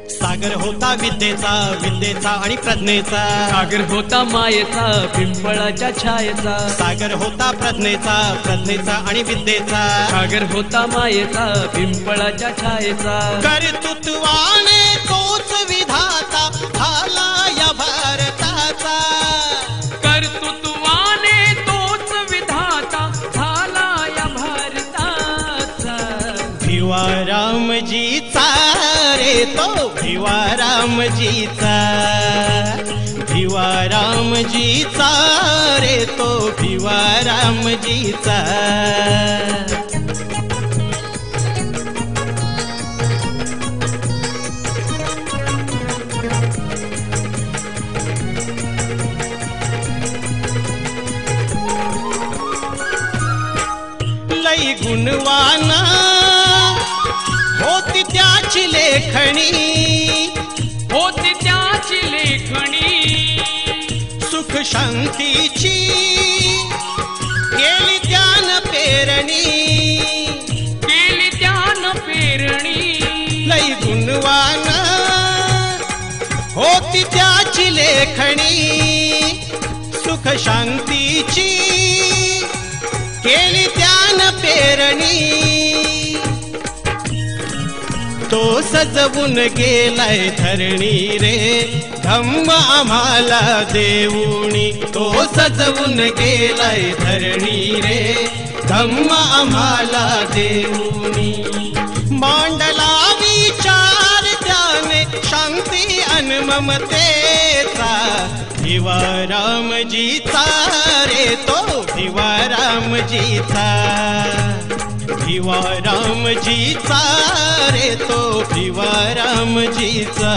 सागर होता विद्येचा, विद्येचा आणि प्रज्ञेचा. सागर होता मायेचा, पिंपळाच्या छायेचा. सागर होता प्रज्ञेचा, प्रज्ञेचा आणि विद्येचा. सागर होता मायेचा, पिंपळाच्या छायेचा. कर्तृत्वाने तोच विधाता झाला या भारताचा. कर्तृत्वाने तोच विधाता झाला या भारताचा. भिवा रामजीचा रे तो, भिवा रामजीचा. भिवा रामजीचा रे तो, भिवा रामजीचा. लई गुणवाना होती त्याची लेखणी, होती त्याची लेखणी. सुख शांतीची केली त्यान पेरणी, केली त्यान पेरणी. लई गुणवान होती त्याची लेखणी, सुख शांतीची केली त्यान पेरणी. तो सजवून गेलाय धरणी रे, धम्म आम्हाला देऊनी. तो सजवून गेलाय धरणी रे, धम्म आम्हाला देऊनी. मांडला विचार त्याने शांती अन ममतेचा. भिवा रामजीचा रे तो, भिवा रामजीचा. भिवा रामजीचा रे तो, भिवा रामजीचा.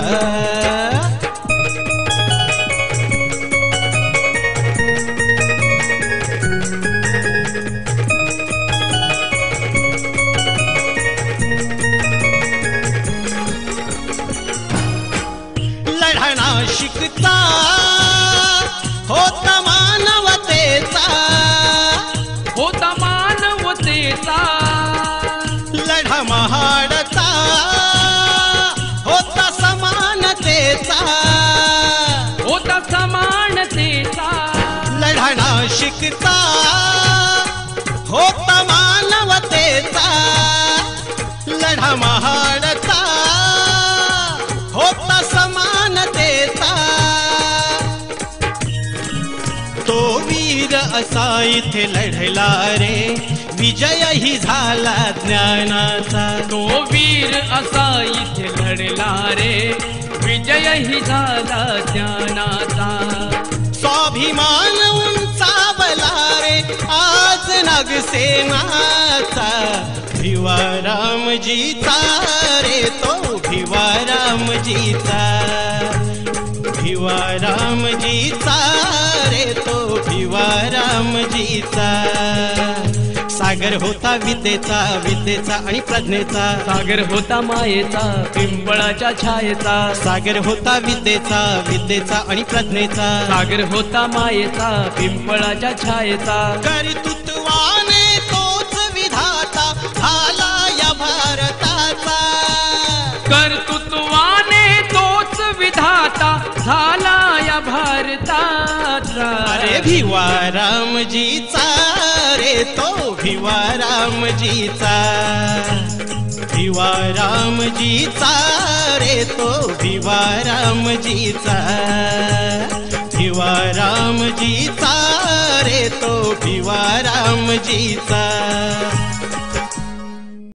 लढणा शिकता होता मानवतेचा, होता मानवतेचा. लढा महाडता होता समानतेचा, होता समानतेचा. लढणा शिकता होता मानवतेचा. लढा महाडता होता समानतेचा. तो वीर असा इथे लढला रे, विजयही झाला ज्ञानाचा. तो वीर असा इथे लढला रे, विजयही झाला ज्ञानाचा. स्वाभिमान उंचावला रे आज नागसेनाचा. भिवा रामजीचा रे तो, भिवा रामजीचा. भिवा रामजीचा रे तो, भिवा रामजीचा. सागर होता विद्येचा, विद्येचा आणि प्रज्ञेचा. सागर होता मायेचा, पिंपळाच्या छायेचा. सागर होता विद्येचा, विद्येचा आणि प्रज्ञेचा. सागर होता मायेचा, पिंपळाच्या छायेचा. कर्तृत्वाने तोच विधाता झाला या भारताचा. कर्तृत्वाने तोच विधाता झाला या भारताचा. अरे भिवा रामजीचा रे तो, भिवा रामजीचा. भिवा रामजीचा रे तो, भिवा रामजीचा. भिवा रामजीचा रे तो, भिवा रामजीचा.